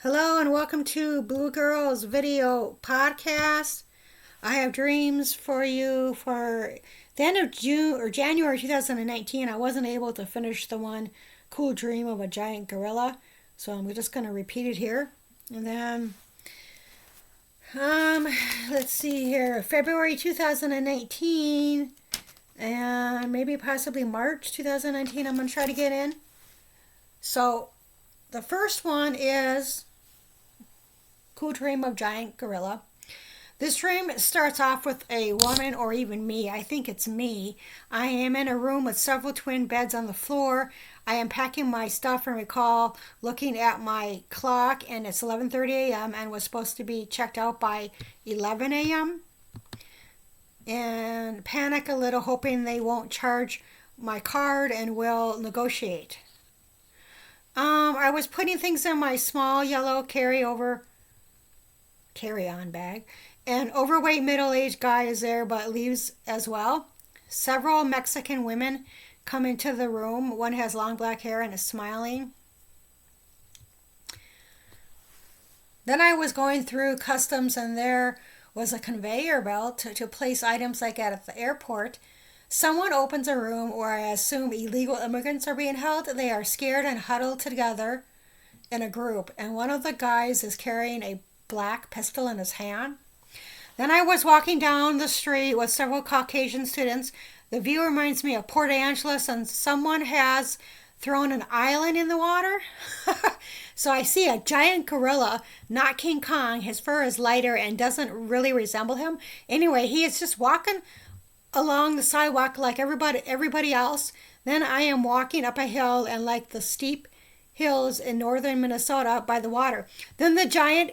Hello and welcome to Blue Girls Video Podcast. I have dreams for you for the end of June or January 2019. I wasn't able to finish the one cool dream of a giant gorilla, so I'm just going to repeat it here. And then, let's see here, February 2019 and maybe possibly March 2019. I'm going to try to get in. So the first one is cool dream of giant gorilla. This dream starts off with a woman, or even me. I think it's me. I am in a room with several twin beds on the floor. I am packing my stuff and recall looking at my clock, and it's 11:30 a.m. and was supposed to be checked out by 11 a.m. and panic a little, hoping they won't charge my card and will negotiate. I was putting things in my small yellow carry-on bag. An overweight middle-aged guy is there but leaves as well. Several Mexican women come into the room. One has long black hair and is smiling. Then I was going through customs and there was a conveyor belt to place items like at the airport. Someone opens a room where I assume illegal immigrants are being held. They are scared and huddled together in a group, and one of the guys is carrying a black pistol in his hand. Then I was walking down the street with several Caucasian students. The view reminds me of Port Angeles, and someone has thrown an island in the water. So I see a giant gorilla, not King Kong. His fur is lighter and doesn't really resemble him. Anyway, he is just walking along the sidewalk like everybody else. Then I am walking up a hill and like the steep hills in northern Minnesota by the water. Then the giant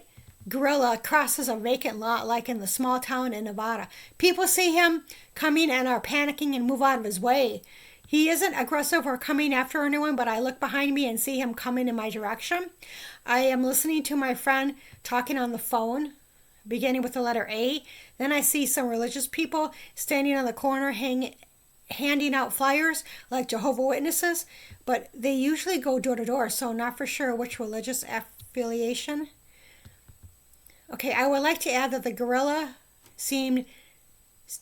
gorilla crosses a vacant lot like in the small town in Nevada. People see him coming and are panicking and move out of his way. He isn't aggressive or coming after anyone, but I look behind me and see him coming in my direction. I am listening to my friend talking on the phone, beginning with the letter A. Then I see some religious people standing on the corner handing out flyers like Jehovah's Witnesses, but they usually go door to door, so not for sure which religious affiliation. Okay, I would like to add that the gorilla seemed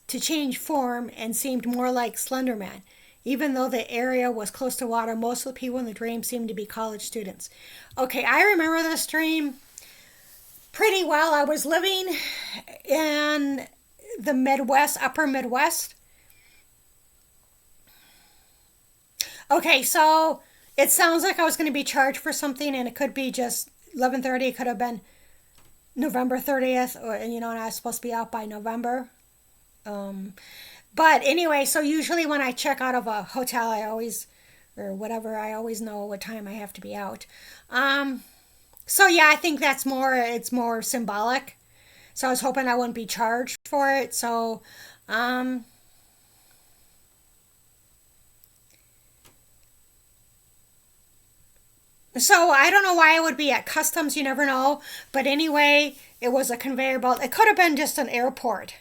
to change form and seemed more like Slender Man. Even though the area was close to water, most of the people in the dream seemed to be college students. Okay, I remember this dream pretty well. I was living in the Midwest, upper Midwest. Okay, so it sounds like I was going to be charged for something, and it could be just 11:30. It could have been November 30th, and I was supposed to be out by November. But anyway, so usually when I check out of a hotel, I always know what time I have to be out. So yeah, I think it's more symbolic. So I was hoping I wouldn't be charged for it. So, so I don't know why it would be at customs. You never know. But anyway, it was a conveyor belt. It could have been just an airport.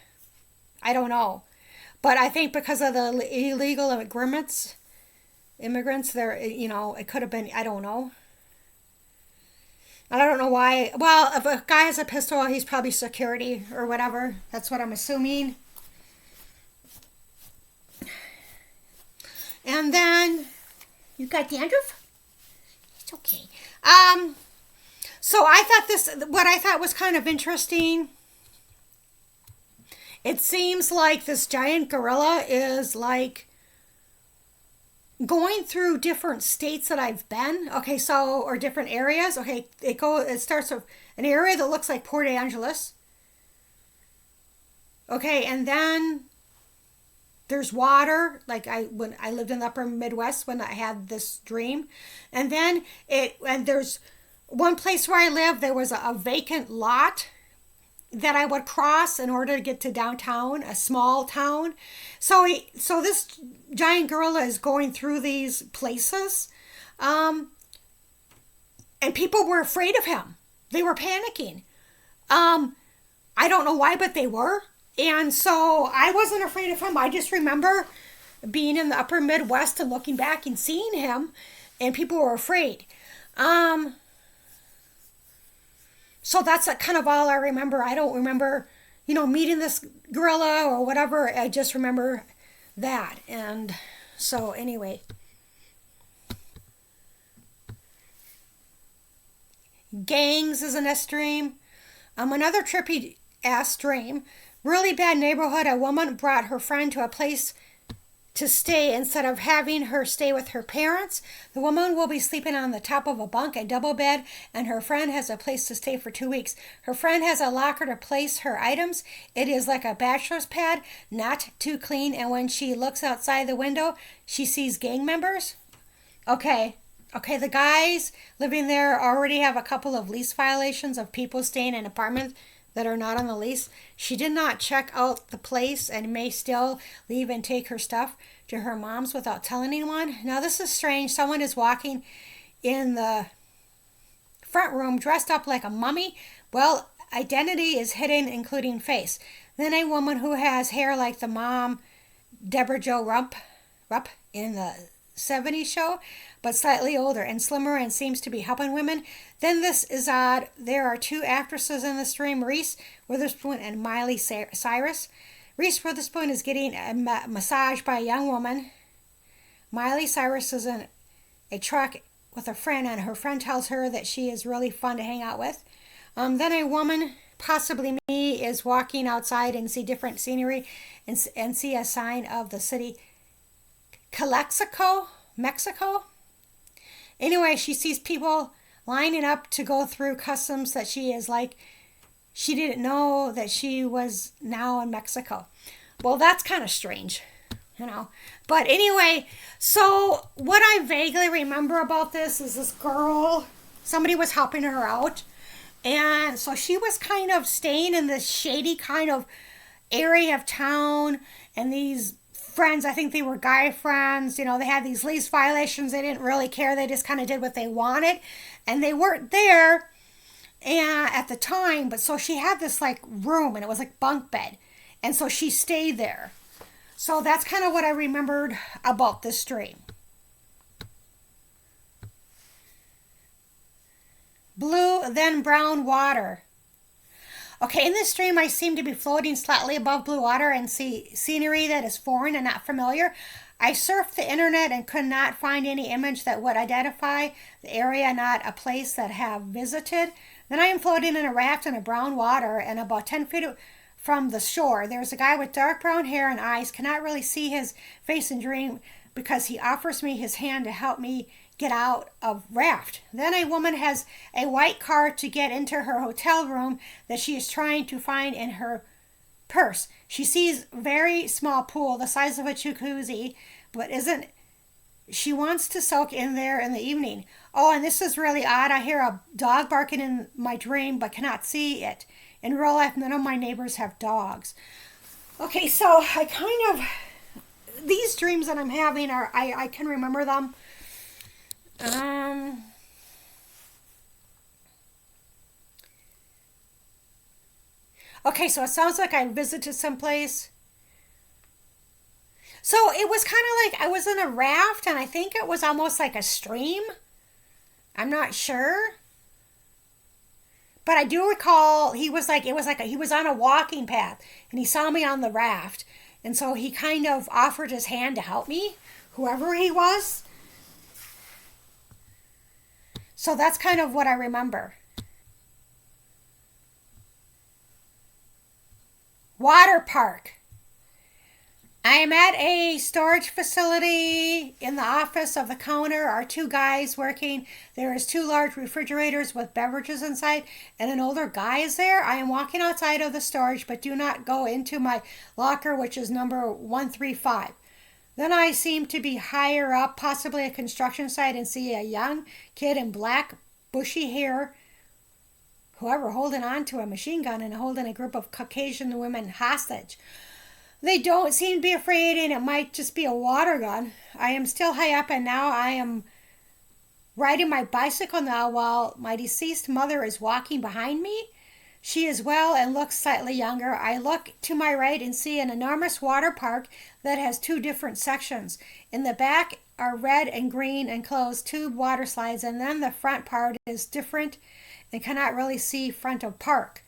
I don't know. But I think because of the illegal immigrants, there, it could have been, I don't know. I don't know why. Well, if a guy has a pistol, he's probably security or whatever. That's what I'm assuming. And then, you got dandruff? It's okay. So what I thought was kind of interesting, it seems like this giant gorilla is like going through different states that I've been. Okay, so, or different areas. Okay, it starts with an area that looks like Port Angeles. Okay, and then there's water, like when I lived in the upper Midwest when I had this dream. And then there's one place where I live, there was a vacant lot that I would cross in order to get to downtown, a small town. So this giant gorilla is going through these places, and people were afraid of him. They were panicking. I don't know why, but they were. And so I wasn't afraid of him. I just remember being in the upper Midwest and looking back and seeing him, and people were afraid. So that's kind of all I remember. I don't remember, meeting this gorilla or whatever. I just remember that. And so anyway, gangs is in this dream. Another trippy ass dream. Really bad neighborhood. A woman brought her friend to a place to stay instead of having her stay with her parents. The woman will be sleeping on the top of a bunk, a double bed, and her friend has a place to stay for 2 weeks. Her friend has a locker to place her items. It is like a bachelor's pad, not too clean, and when she looks outside the window, she sees gang members. Okay, the guys living there already have a couple of lease violations of people staying in apartments that are not on the lease. She did not check out the place and may still leave and take her stuff to her mom's without telling anyone. Now this is strange. Someone is walking in the front room dressed up like a mummy. Well, identity is hidden, including face. Then a woman who has hair like the mom, Deborah Jo Rupp in the 70s show, but slightly older and slimmer and seems to be helping women. Then this is odd. There are 2 actresses in the stream, Reese Witherspoon and Miley Cyrus. Reese Witherspoon is getting a massage by a young woman. Miley Cyrus is in a truck with a friend, and her friend tells her that she is really fun to hang out with. Then a woman, possibly me, is walking outside and see different scenery and see a sign of the city Calexico, Mexico. Anyway, she sees people lining up to go through customs that she didn't know that she was now in Mexico. Well, that's kind of strange, But anyway, so what I vaguely remember about this is this girl, somebody was helping her out. And so she was kind of staying in this shady kind of area of town, and these friends, I think they were guy friends, they had these lease violations. They didn't really care. They just kind of did what they wanted, and they weren't there at the time. But so she had this like room, and it was like bunk bed, and so she stayed there. So that's kind of what I remembered about this dream. Blue, then brown water. Okay, in this dream, I seem to be floating slightly above blue water and see scenery that is foreign and not familiar. I surfed the internet and could not find any image that would identify the area, not a place that I have visited. Then I am floating in a raft in a brown water and about 10 feet from the shore. There's a guy with dark brown hair and eyes. Cannot really see his face in dream because he offers me his hand to help me get out of raft. Then a woman has a white card to get into her hotel room that she is trying to find in her purse. She sees very small pool, the size of a jacuzzi, but she wants to soak in there in the evening. Oh, and this is really odd. I hear a dog barking in my dream, but cannot see it. In real life, none of my neighbors have dogs. Okay, so these dreams that I'm having I can remember them. Okay, so it sounds like I visited someplace. So it was kind of like I was in a raft, and I think it was almost like a stream. I'm not sure. But I do recall he was on a walking path, and he saw me on the raft. And so he kind of offered his hand to help me, whoever he was. So that's kind of what I remember. Water park. I am at a storage facility. In the office of the counter are 2 guys working. There is 2 large refrigerators with beverages inside, and an older guy is there. I am walking outside of the storage, but do not go into my locker, which is number 135. Then I seem to be higher up, possibly a construction site, and see a young kid in black, bushy hair, whoever, holding on to a machine gun and holding a group of Caucasian women hostage. They don't seem to be afraid, and it might just be a water gun. I am still high up, and now I am riding my bicycle now while my deceased mother is walking behind me. She is well and looks slightly younger. I look to my right and see an enormous water park that has two different sections. In the back are red and green enclosed tube water slides, and then the front part is different and cannot really see front of park.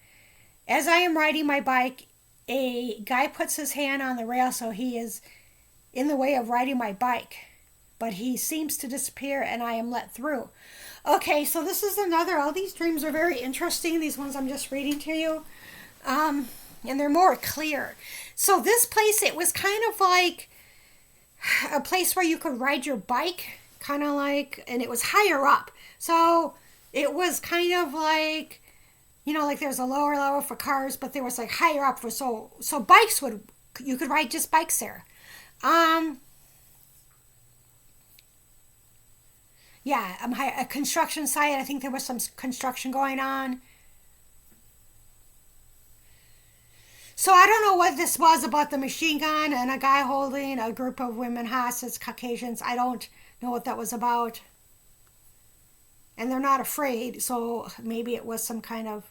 As I am riding my bike, a guy puts his hand on the rail, so he is in the way of riding my bike. But he seems to disappear and I am let through. Okay, so this is another, all these dreams are very interesting. These ones I'm just reading to you. And they're more clear. So this place, it was kind of like a place where you could ride your bike, kind of like, and it was higher up. So it was kind of like, you know, like there's a lower level for cars, but there was like higher up for, so bikes you could ride just bikes there. Yeah, a construction site. I think there was some construction going on. So I don't know what this was about the machine gun and a guy holding a group of women hostage, Caucasians. I don't know what that was about. And they're not afraid, so maybe it was some kind of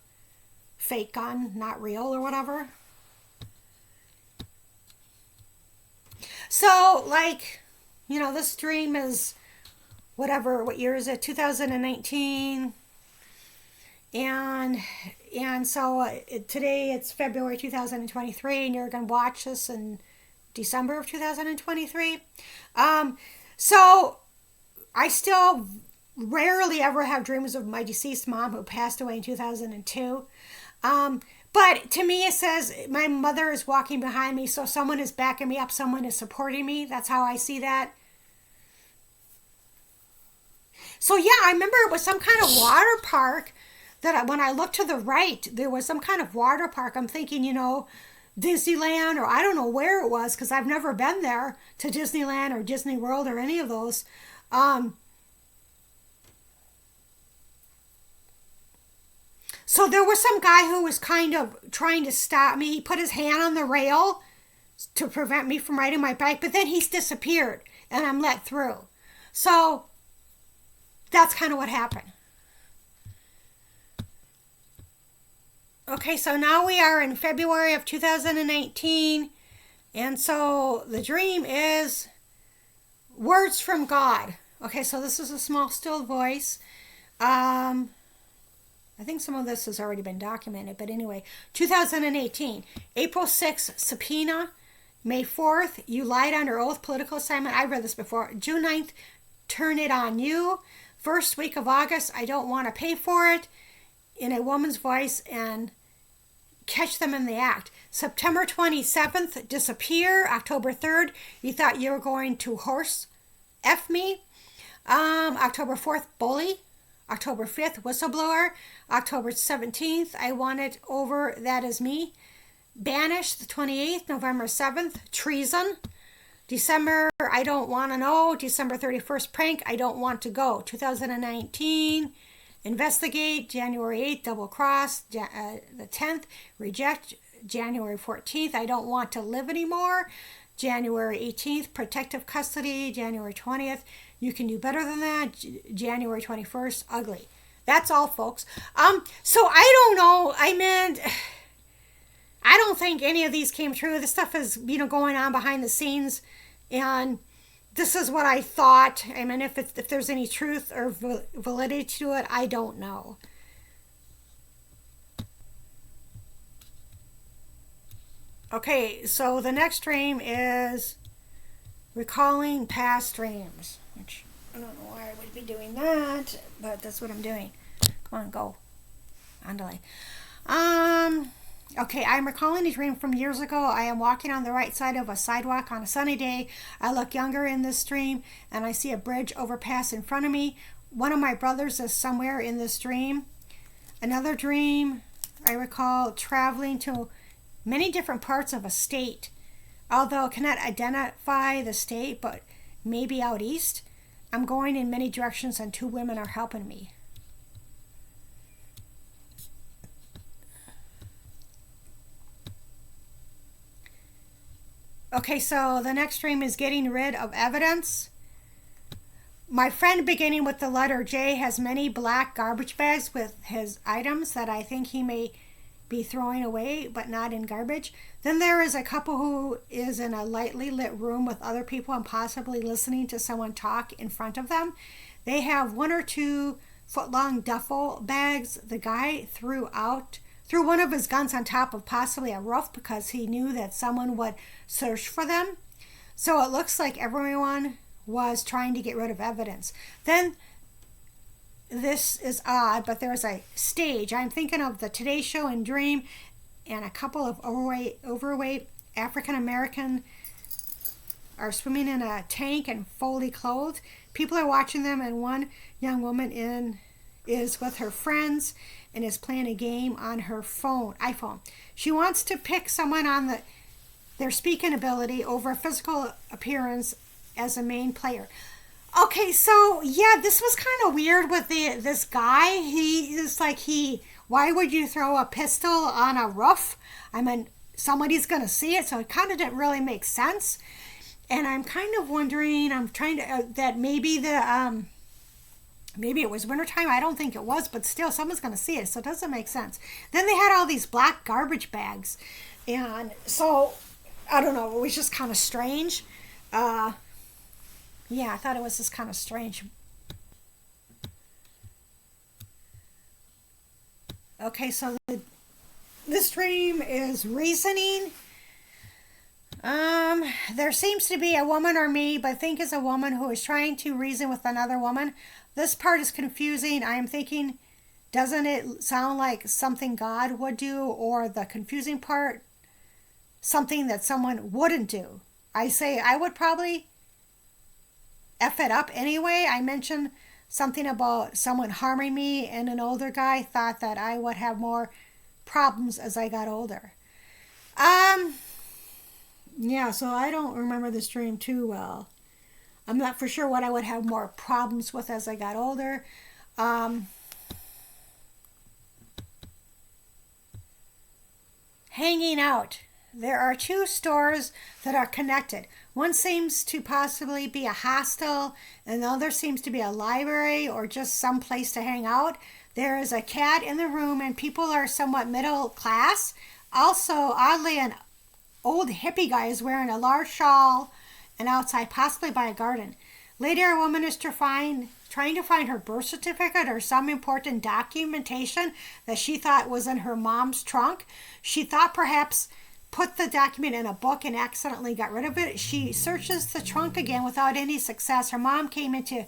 fake gun, not real or whatever. So, like, you know, this dream is whatever, what year is it? 2019. And so today it's February 2023, and you're going to watch this in December of 2023. So I still rarely ever have dreams of my deceased mom who passed away in 2002. But to me, it says my mother is walking behind me, so someone is backing me up, someone is supporting me. That's how I see that. So yeah, I remember it was some kind of water park that when I looked to the right, there was some kind of water park. I'm thinking, you know, Disneyland, or I don't know where it was because I've never been there to Disneyland or Disney World or any of those. So there was some guy who was kind of trying to stop me. He put his hand on the rail to prevent me from riding my bike, but then he's disappeared and I'm let through. So that's kind of what happened. Okay, so now we are in February of 2019, and so the dream is words from God. Okay, so this is a small, still voice. I think some of this has already been documented, but anyway, 2018, April 6th, subpoena. May 4th, you lied under oath, political assignment. I read this before. June 9th, turn it on you. First week of August, I don't want to pay for it, in a woman's voice, and catch them in the act. September 27th, disappear. October 3rd, you thought you were going to horse F me. October 4th, bully. October 5th, whistleblower. October 17th, I want it over, that is me. Banished, the 28th. November 7th, treason. December, I don't want to know. December 31st, prank, I don't want to go. 2019, investigate. January 8th, double cross. The 10th, reject. January 14th, I don't want to live anymore. January 18th, protective custody. January 20th, you can do better than that. January 21st, ugly. That's all, folks. So I don't know. I meant, I don't think any of these came true. This stuff is, you know, going on behind the scenes, and this is what I thought. I mean, if there's any truth or validity to it, I don't know. Okay, so the next dream is recalling past dreams, which I don't know why I would be doing that, but that's what I'm doing. Come on, go. On delay. Okay, I'm recalling a dream from years ago. I am walking on the right side of a sidewalk on a sunny day. I look younger in this dream, and I see a bridge overpass in front of me. One of my brothers is somewhere in this dream. Another dream, I recall traveling to many different parts of a state, although I cannot identify the state, but maybe out east. I'm going in many directions, and two women are helping me. Okay, so the next dream is getting rid of evidence. My friend, beginning with the letter J, has many black garbage bags with his items that I think he may be throwing away, but not in garbage. Then there is a couple who is in a lightly lit room with other people and possibly listening to someone talk in front of them. They have 1 or 2 foot-long duffel bags. The guy threw one of his guns on top of possibly a roof because he knew that someone would search for them. So it looks like everyone was trying to get rid of evidence. Then, this is odd, but there's a stage. I'm thinking of the Today Show and Dream, and a couple of overweight African American are swimming in a tank and fully clothed. People are watching them, and one young woman is with her friends and is playing a game on her iPhone. She wants to pick someone on their speaking ability over physical appearance as a main player. Okay, so yeah, this was kind of weird with this guy. Why would you throw a pistol on a roof? I mean, somebody's gonna see it, so it kind of didn't really make sense. And I'm kind of wondering, that maybe maybe it was wintertime. I don't think it was, but still, someone's gonna see it, so it doesn't make sense. Then they had all these black garbage bags, and so I don't know. It was just kind of strange. Yeah, I thought it was just kind of strange. Okay, so this dream is reasoning. There seems to be a woman or me, but I think it's a woman who is trying to reason with another woman. This part is confusing. I am thinking, doesn't it sound like something God would do? Or the confusing part, something that someone wouldn't do. I say I would probably F it up anyway. I mentioned something about someone harming me, and an older guy thought that I would have more problems as I got older. Yeah, so I don't remember this dream too well. I'm not for sure what I would have more problems with as I got older. Hanging out. There are 2 stores that are connected. One seems to possibly be a hostel, and the other seems to be a library or just some place to hang out. There is a cat in the room, and people are somewhat middle class. Also, oddly, an old hippie guy is wearing a large shawl and outside, possibly by a garden. Later, a woman is trying to find her birth certificate or some important documentation that she thought was in her mom's trunk. She thought perhaps put the document in a book and accidentally got rid of it. She searches the trunk again without any success. Her mom came into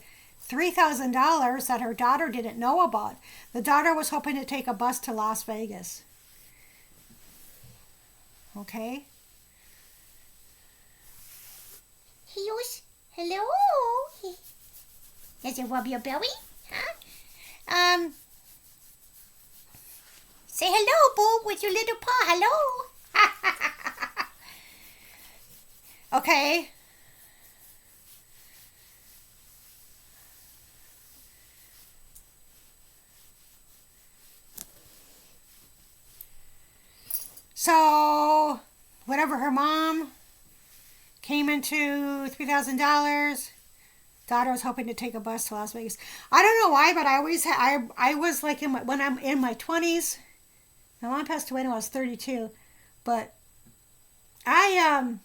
$3,000 that her daughter didn't know about. The daughter was hoping to take a bus to Las Vegas. Okay. Hello. Does it rub your belly? Huh? Say hello, Boo, with your little paw. Hello. Okay. So, whatever, her mom came into $3,000. Daughter was hoping to take a bus to Las Vegas. I don't know why, but I was like when I'm in my 20s. My mom passed away when I was 32, but I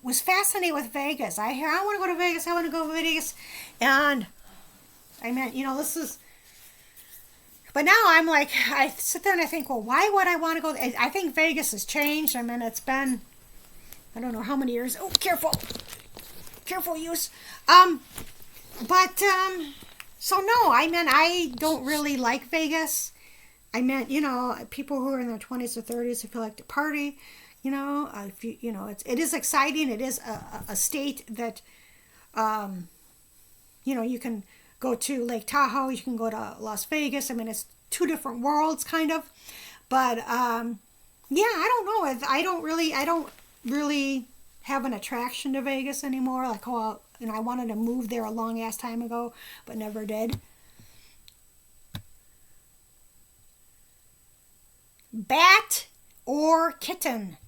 was fascinated with Vegas. I want to go to Vegas. I want to go to Vegas, and I meant, this is. But now I'm like, I sit there and I think, well, why would I want to go? I think Vegas has changed. I mean, it's been, I don't know how many years. Oh, careful use. So no, I meant I don't really like Vegas. I meant, people who are in their 20s or 30s who feel like to party, it is exciting. It is a state that, you can go to Lake Tahoe, you can go to Las Vegas. I mean, it's 2 different worlds kind of, but, I don't know. I don't really have an attraction to Vegas anymore. Like, I wanted to move there a long ass time ago, but never did. Bat or kitten?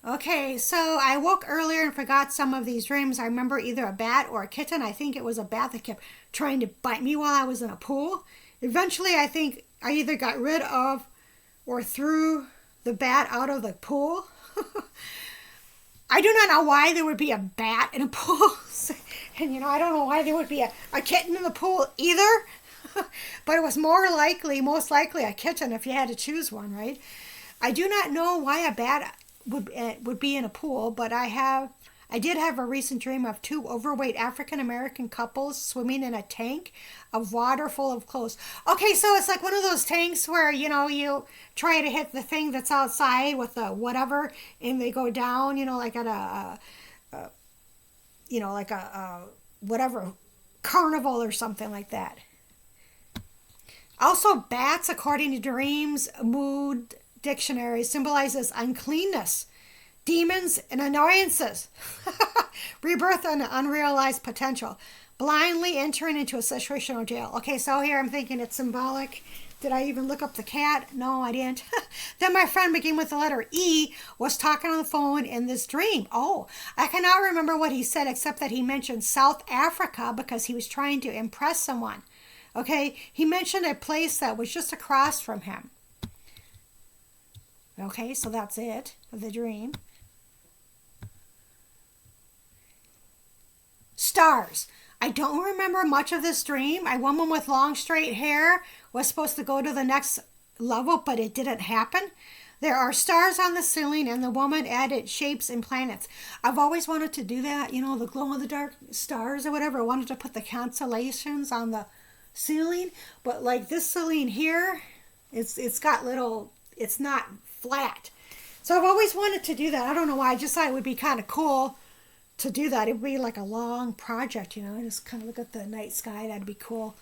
Okay, so I woke earlier and forgot some of these dreams. I remember either a bat or a kitten. I think it was a bat that kept trying to bite me while I was in a pool. Eventually, I think I either got rid of or threw the bat out of the pool. I do not know why there would be a bat in a pool. And, I don't know why there would be a kitten in the pool either. But it was most likely a kitten if you had to choose one, right? I do not know why a bat would be in a pool, but I did have a recent dream of two overweight African American couples swimming in a tank of water full of clothes. Okay, so it's like one of those tanks where, you try to hit the thing that's outside with the whatever, and they go down, like at a whatever, carnival or something like that. Also, bats, according to Dreams Mood Dictionary, symbolizes uncleanness, demons, and annoyances, rebirth, and unrealized potential, blindly entering into a situational jail. Okay, so here I'm thinking it's symbolic. Did I even look up the cat? No, I didn't. Then my friend, beginning with the letter E, was talking on the phone in this dream. Oh, I cannot remember what he said except that he mentioned South Africa because he was trying to impress someone. Okay, he mentioned a place that was just across from him. Okay, so that's it of the dream. Stars. I don't remember much of this dream. A woman with long straight hair was supposed to go to the next level, but it didn't happen. There are stars on the ceiling, and the woman added shapes and planets. I've always wanted to do that, the glow-in-the-dark stars or whatever. I wanted to put the constellations on the ceiling, but like this ceiling here, it's got little, it's not flat. So I've always wanted to do that. I don't know why. I just thought it would be kind of cool to do that. It would be like a long project, just kind of look at the night sky. That'd be cool.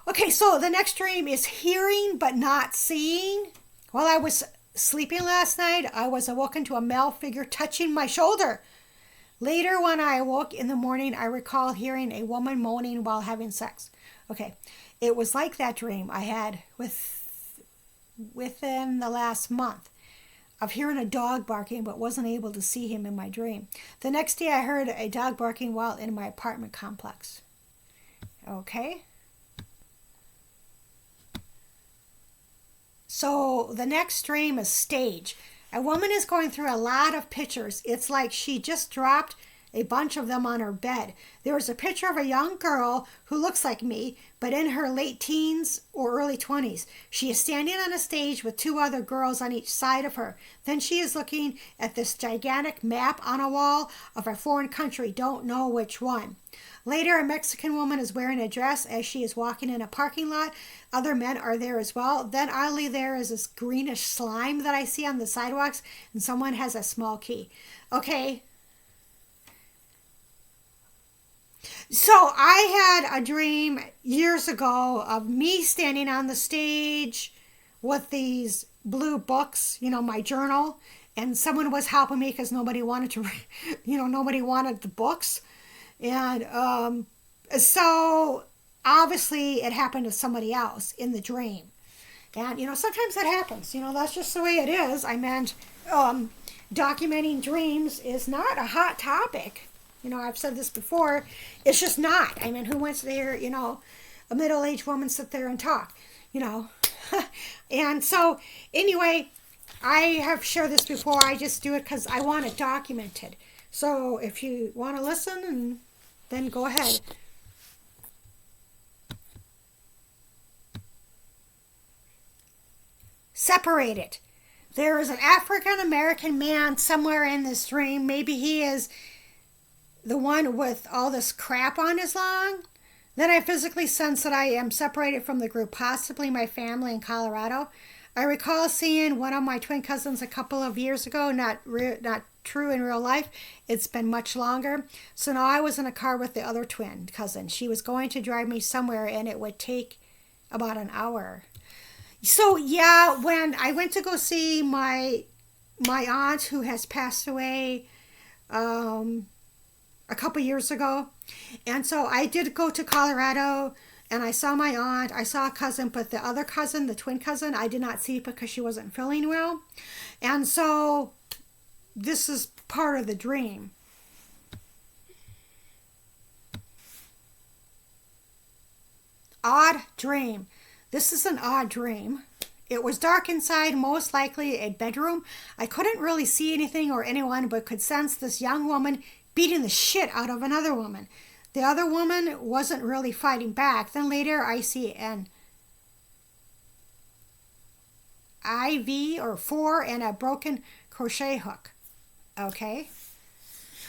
Okay, so the next dream is hearing but not seeing. While I was sleeping last night, I was awoken to a male figure touching my shoulder. Later, when I awoke in the morning, I recall hearing a woman moaning while having sex. Okay, it was like that dream I had within the last month of hearing a dog barking but wasn't able to see him in my dream. The next day I heard a dog barking while in my apartment complex. Okay. So the next dream is stage. A woman is going through a lot of pictures. It's like she just dropped a bunch of them on her bed. There is a picture of a young girl who looks like me, but in her late teens or early 20s. She is standing on a stage with two other girls on each side of her. Then she is looking at this gigantic map on a wall of a foreign country, don't know which one. Later, a Mexican woman is wearing a dress as she is walking in a parking lot. Other men are there as well. Then oddly there is this greenish slime that I see on the sidewalks, and someone has a small key. Okay. So I had a dream years ago of me standing on the stage with these blue books, my journal, and someone was helping me because nobody wanted to, nobody wanted the books. And so obviously it happened to somebody else in the dream. And, sometimes that happens. That's just the way it is. I meant documenting dreams is not a hot topic. I've said this before. It's just not. I mean, who wants to hear, a middle-aged woman sit there and talk, And so, anyway, I have shared this before. I just do it because I want it documented. So, if you want to listen, then go ahead. Separated. There is an African-American man somewhere in this dream. Maybe he is the one with all this crap on his lung. Then I physically sense that I am separated from the group, possibly my family in Colorado. I recall seeing one of my twin cousins a couple of years ago, not true in real life. It's been much longer. So now I was in a car with the other twin cousin. She was going to drive me somewhere, and it would take about an hour. So yeah, when I went to go see my aunt who has passed away, a couple years ago. And so I did go to Colorado, and I saw my aunt. I saw a cousin, but the other cousin, the twin cousin, I did not see because she wasn't feeling well. And so this is part of the dream. Odd dream. This is an odd dream. It was dark inside, most likely a bedroom. I couldn't really see anything or anyone, but could sense this young woman beating the shit out of another woman. The other woman wasn't really fighting back. Then later I see an IV or 4 and a broken crochet hook. Okay.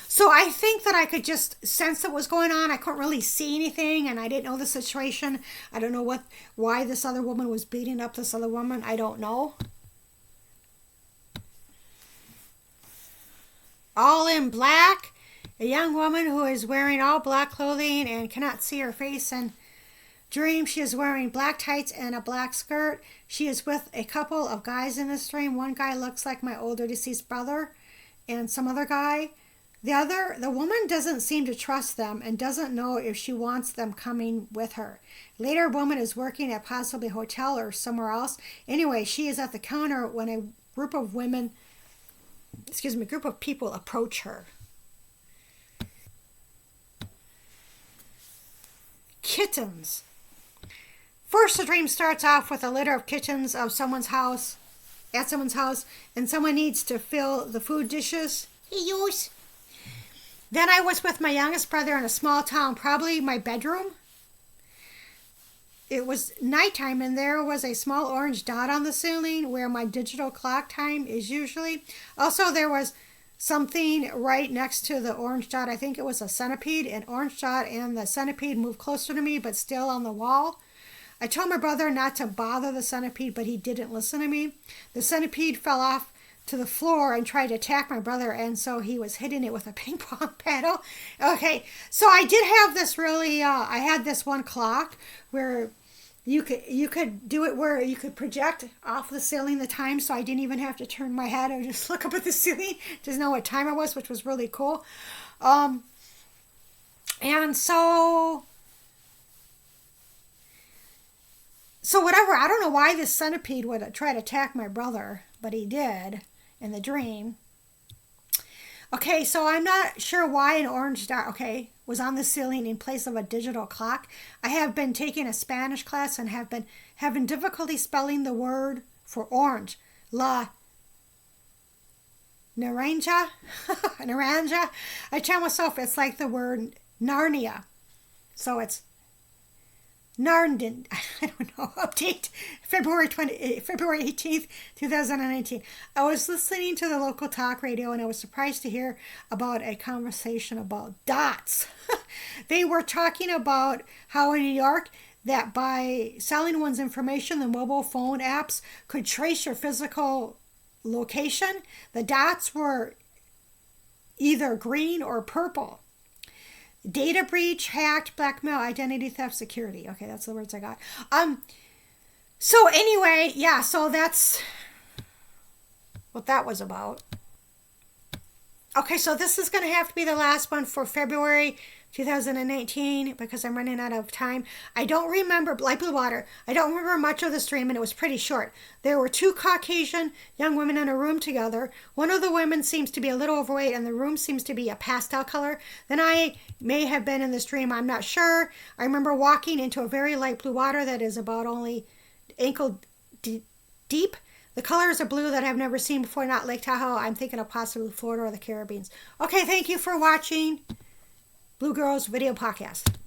So I think that I could just sense what was going on. I couldn't really see anything, and I didn't know the situation. I don't know why this other woman was beating up this other woman. I don't know. All in black. A young woman who is wearing all black clothing and cannot see her face and dream. She is wearing black tights and a black skirt. She is with a couple of guys in this dream. One guy looks like my older deceased brother and some other guy. The woman doesn't seem to trust them and doesn't know if she wants them coming with her. Later, a woman is working at possibly a hotel or somewhere else. Anyway, she is at the counter when a group of people approach her. Kittens. First, the dream starts off with a litter of kittens at someone's house, and someone needs to fill the food dishes. Use. Then I was with my youngest brother in a small town, probably my bedroom. It was nighttime, and there was a small orange dot on the ceiling where my digital clock time is usually. Also, there was something right next to the orange dot. I think it was a centipede. An orange dot and the centipede moved closer to me, but still on the wall. I told my brother not to bother the centipede, but he didn't listen to me. The centipede fell off to the floor and tried to attack my brother, and so he was hitting it with a ping pong paddle. Okay, so I did have this I had this one clock where you could do it where you could project off the ceiling the time, so I didn't even have to turn my head. I would just look up at the ceiling to know what time it was, which was really cool. And so whatever, I don't know why this centipede would try to attack my brother, but he did in the dream. Okay, so I'm not sure why an orange dot, was on the ceiling in place of a digital clock. I have been taking a Spanish class and have been having difficulty spelling the word for orange. La naranja. Naranja. I tell myself it's like the word Narnia. So it's Narndon, I don't know, update February 18th, 2019. I was listening to the local talk radio and I was surprised to hear about a conversation about dots. They were talking about how in New York that by selling one's information, the mobile phone apps could trace your physical location. The dots were either green or purple. Data breach, hacked, blackmail, identity theft, security. Okay, that's the words I got. So anyway, yeah, so that's what that was about. Okay, so this is going to have to be the last one for February 2019 because I'm running out of time. I don't remember, like Blue Water, I don't remember much of the stream and it was pretty short. There were 2 Caucasian young women in a room together. One of the women seems to be a little overweight and the room seems to be a pastel color. Then I may have been in the stream, I'm not sure. I remember walking into a very light blue water that is about only ankle deep. The colors are blue that I've never seen before, not Lake Tahoe. I'm thinking of possibly Florida or the Caribbean. Okay, thank you for watching Blue Girls Video Podcast.